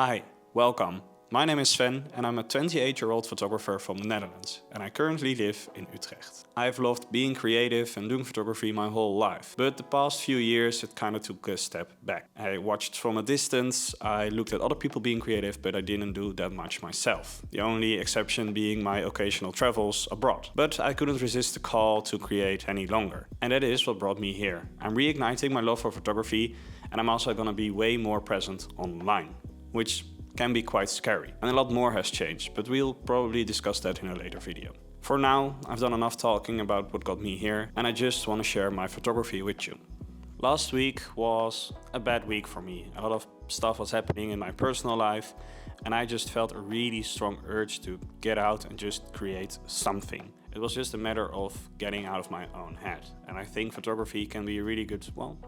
Hi, welcome. My name is Sven and I'm a 28-year-old photographer from the Netherlands and I currently live in Utrecht. I've loved being creative and doing photography my whole life, but the past few years it kind of took a step back. I watched from a distance, I looked at other people being creative, but I didn't do that much myself. The only exception being my occasional travels abroad. But I couldn't resist the call to create any longer. And that is what brought me here. I'm reigniting my love for photography and I'm also gonna be way more present online, which can be quite scary. And a lot more has changed, but we'll probably discuss that in a later video. For now, I've done enough talking about what got me here, and I just want to share my photography with you. Last week was a bad week for me. A lot of stuff was happening in my personal life, and I just felt a really strong urge to get out and just create something. It was just a matter of getting out of my own head. And I think photography can be a really good,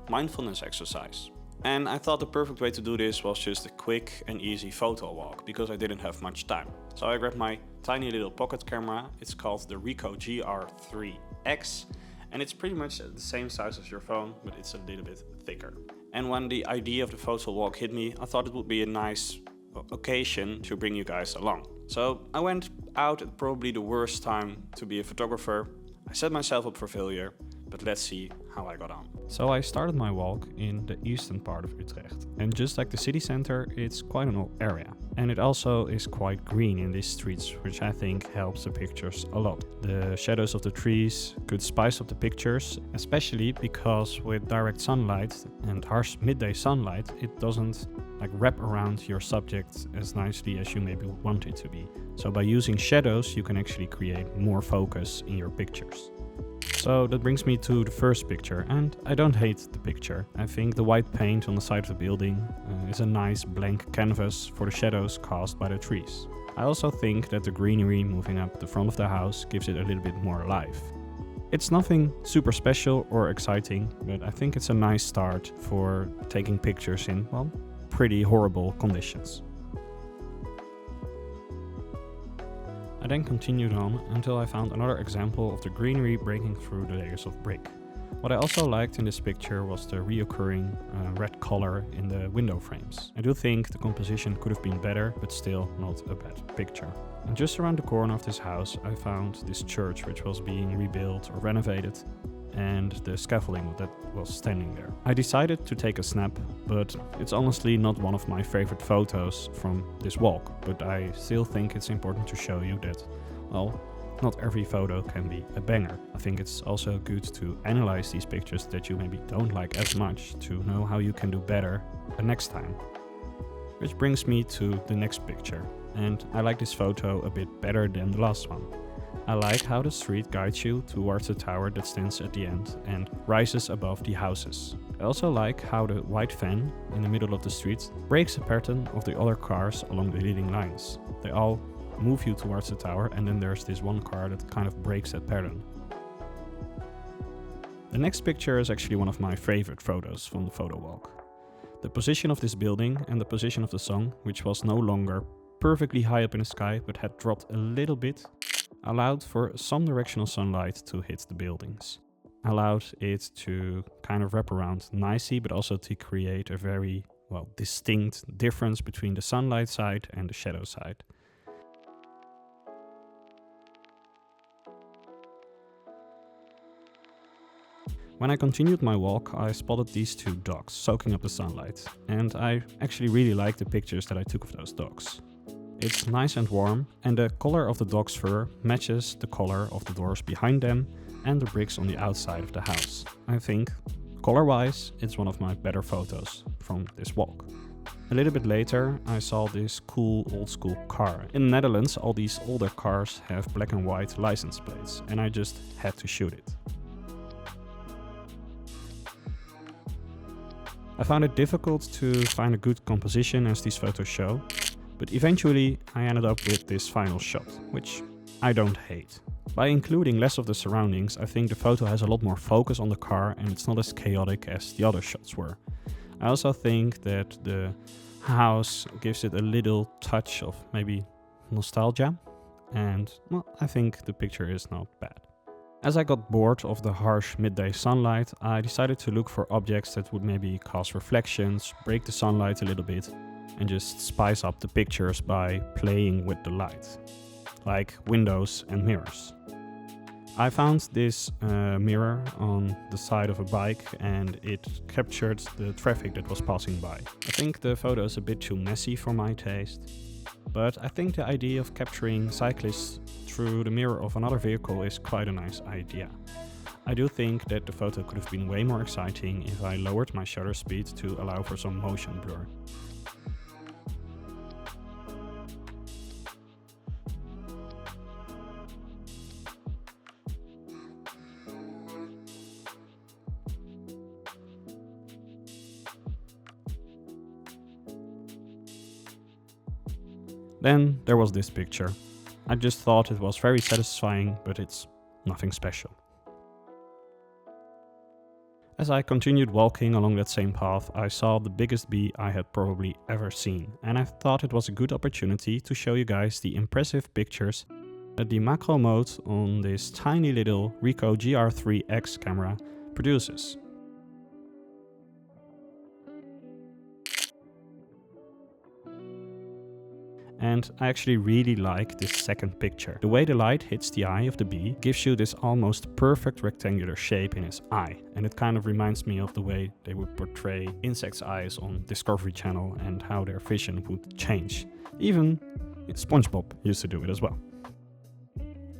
mindfulness exercise. And I thought the perfect way to do this was just a quick and easy photo walk, because I didn't have much time. So I grabbed my tiny little pocket camera. It's called the Ricoh GR3X, and it's pretty much the same size as your phone, but it's a little bit thicker. And when the idea of the photo walk hit me, I thought it would be a nice occasion to bring you guys along. So I went out at probably the worst time to be a photographer. I set myself up for failure, but let's see how I got on. So I started my walk in the eastern part of Utrecht. And just like the city center, it's quite an old area. And it also is quite green in these streets, which I think helps the pictures a lot. The shadows of the trees could spice up the pictures, especially because with direct sunlight and harsh midday sunlight, it doesn't wrap around your subject as nicely as you maybe want it to be. So by using shadows, you can actually create more focus in your pictures. So that brings me to the first picture, and I don't hate the picture. I think the white paint on the side of the building is a nice blank canvas for the shadows cast by the trees. I also think that the greenery moving up the front of the house gives it a little bit more life. It's nothing super special or exciting, but I think it's a nice start for taking pictures in, pretty horrible conditions. I then continued on until I found another example of the greenery breaking through the layers of brick. What I also liked in this picture was the reoccurring red color in the window frames. I do think the composition could have been better, but still not a bad picture. And just around the corner of this house I found this church which was being rebuilt or renovated, and the scaffolding that was standing there. I decided to take a snap, but it's honestly not one of my favorite photos from this walk, but I still think it's important to show you that, not every photo can be a banger. I think it's also good to analyze these pictures that you maybe don't like as much to know how you can do better the next time. Which brings me to the next picture, and I like this photo a bit better than the last one. I like how the street guides you towards the tower that stands at the end and rises above the houses. I also like how the white van in the middle of the street breaks the pattern of the other cars along the leading lines. They all move you towards the tower, and then there's this one car that kind of breaks that pattern. The next picture is actually one of my favorite photos from the photo walk. The position of this building and the position of the sun, which was no longer perfectly high up in the sky but had dropped a little bit, allowed for some directional sunlight to hit the buildings. Allowed it to kind of wrap around nicely, but also to create a very, distinct difference between the sunlight side and the shadow side. When I continued my walk, I spotted these two dogs soaking up the sunlight, and I actually really liked the pictures that I took of those dogs. It's nice and warm, and the color of the dog's fur matches the color of the doors behind them and the bricks on the outside of the house. I think, color-wise, it's one of my better photos from this walk. A little bit later, I saw this cool old-school car. In the Netherlands, all these older cars have black and white license plates, and I just had to shoot it. I found it difficult to find a good composition as these photos show, but eventually I ended up with this final shot, which I don't hate. By including less of the surroundings, I think the photo has a lot more focus on the car and it's not as chaotic as the other shots were. I also think that the house gives it a little touch of maybe nostalgia, and I think the picture is not bad. As I got bored of the harsh midday sunlight, I decided to look for objects that would maybe cast reflections, break the sunlight a little bit, and just spice up the pictures by playing with the light, like windows and mirrors. I found this mirror on the side of a bike and it captured the traffic that was passing by. I think the photo is a bit too messy for my taste, but I think the idea of capturing cyclists through the mirror of another vehicle is quite a nice idea. I do think that the photo could have been way more exciting if I lowered my shutter speed to allow for some motion blur. Then there was this picture. I just thought it was very satisfying, but it's nothing special. As I continued walking along that same path, I saw the biggest bee I had probably ever seen, and I thought it was a good opportunity to show you guys the impressive pictures that the macro mode on this tiny little Ricoh GR3X camera produces. And I actually really like this second picture. The way the light hits the eye of the bee gives you this almost perfect rectangular shape in his eye. And it kind of reminds me of the way they would portray insects' eyes on Discovery Channel and how their vision would change. Even SpongeBob used to do it as well.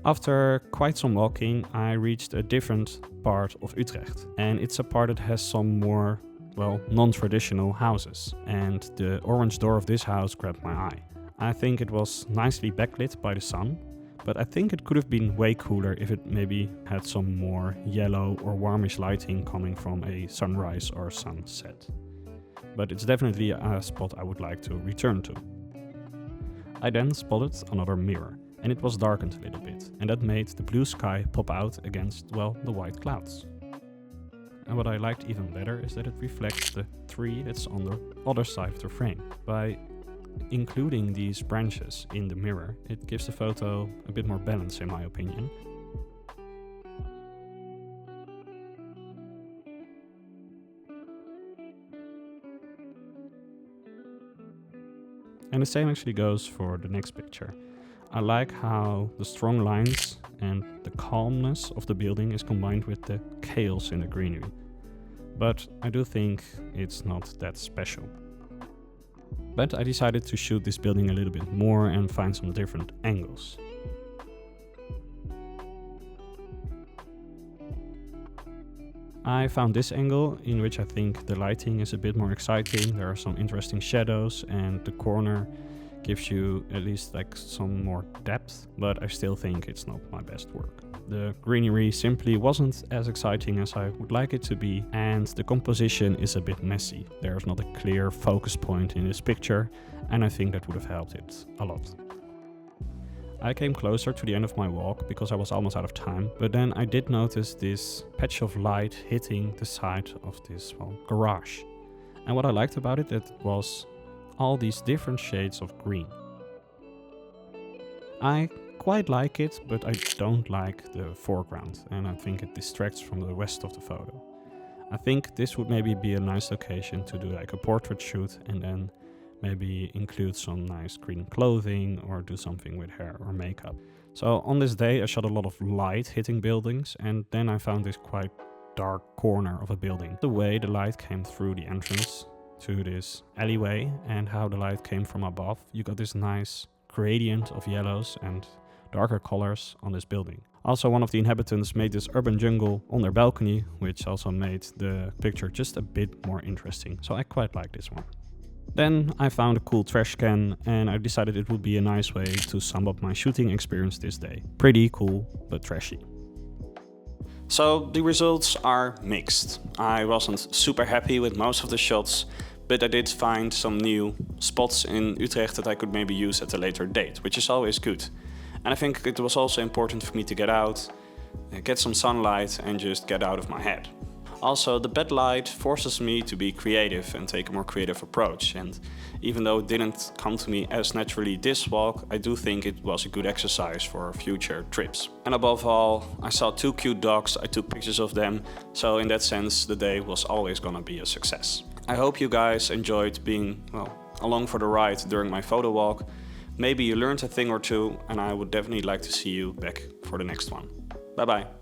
After quite some walking, I reached a different part of Utrecht. And it's a part that has some more, well, non-traditional houses. And the orange door of this house grabbed my eye. I think it was nicely backlit by the sun, but I think it could have been way cooler if it maybe had some more yellow or warmish lighting coming from a sunrise or sunset. But it's definitely a spot I would like to return to. I then spotted another mirror, and it was darkened a little bit, and that made the blue sky pop out against, well, the white clouds. And what I liked even better is that it reflects the tree that's on the other side of the frame. By including these branches in the mirror, it gives the photo a bit more balance in my opinion. And the same actually goes for the next picture. I like how the strong lines and the calmness of the building is combined with the chaos in the greenery. But I do think it's not that special. But I decided to shoot this building a little bit more and find some different angles. I found this angle in which I think the lighting is a bit more exciting. There are some interesting shadows and the corner gives you at least like some more depth, but I still think it's not my best work. The greenery simply wasn't as exciting as I would like it to be, and the composition is a bit messy. There's not a clear focus point in this picture, and I think that would have helped it a lot. I came closer to the end of my walk because I was almost out of time, but then I did notice this patch of light hitting the side of this, well, garage. And what I liked about it was all these different shades of green. I quite like it, but I don't like the foreground, and I think it distracts from the rest of the photo. I think this would maybe be a nice location to do like a portrait shoot and then maybe include some nice green clothing or do something with hair or makeup. So on this day I shot a lot of light hitting buildings, and then I found this quite dark corner of a building. The way the light came through the entrance to this alleyway and how the light came from above, you got this nice gradient of yellows and darker colors on this building. Also, one of the inhabitants made this urban jungle on their balcony, which also made the picture just a bit more interesting. So I quite like this one. Then I found a cool trash can and I decided it would be a nice way to sum up my shooting experience this day. Pretty cool, but trashy. So the results are mixed. I wasn't super happy with most of the shots, but I did find some new spots in Utrecht that I could maybe use at a later date, which is always good. And I think it was also important for me to get out, get some sunlight and just get out of my head. Also, the bad light forces me to be creative and take a more creative approach. And even though it didn't come to me as naturally this walk, I do think it was a good exercise for future trips. And above all, I saw 2 cute dogs, I took pictures of them. So in that sense, the day was always gonna be a success. I hope you guys enjoyed being, well, along for the ride during my photo walk. Maybe you learned a thing or two, and I would definitely like to see you back for the next one. Bye bye.